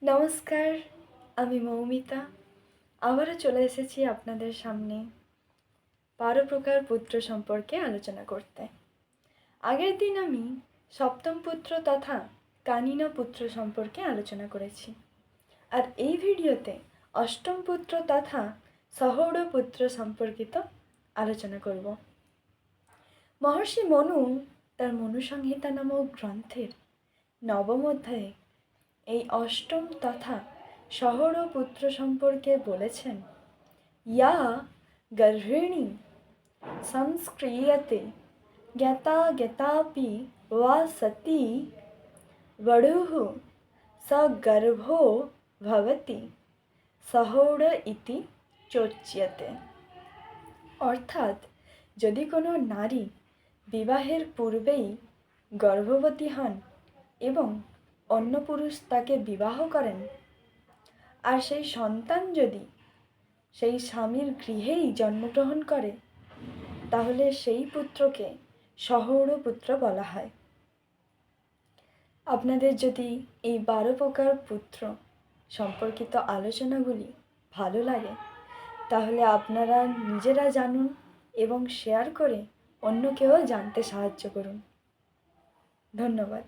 নমস্কার, আমি মৌমিতা। আবারও চলে এসেছি আপনাদের সামনে 12 প্রকার পুত্র সম্পর্কে আলোচনা করতে। আগের দিন আমি সপ্তম পুত্র তথা কানিন পুত্র সম্পর্কে আলোচনা করেছি, আর এই ভিডিওতে অষ্টম পুত্র তথা সহৌড় পুত্র সম্পর্কিত আলোচনা করব। মহর্ষি মনু তার মনুসংহিতা নামক গ্রন্থের নবম অধ্যায়ে এই অষ্টম তথা সহৌড় পুত্র সম্পর্কে বলেছেন, ইয়া গর্ভিণী সংস্ক্রিয়তে জ্ঞাতা জ্ঞাতাপি ওয়া সতি বড়ুঃ সগর্ভো ভবতি সহৌড় ইতি চোচ্যতে। অর্থাৎ, যদি কোনো নারী বিবাহের পূর্বেই গর্ভবতী হন এবং অন্য পুরুষ তাকে বিবাহ করেন, আর সেই সন্তান যদি সেই স্বামীর গৃহেই জন্মগ্রহণ করে, তাহলে সেই পুত্রকে সহৌড় পুত্র বলা হয়। আপনাদের যদি এই 12 প্রকার পুত্র সম্পর্কিত আলোচনাগুলি ভালো লাগে, তাহলে আপনারা নিজেরা জানুন এবং শেয়ার করে অন্যকেও জানতে সাহায্য করুন। ধন্যবাদ।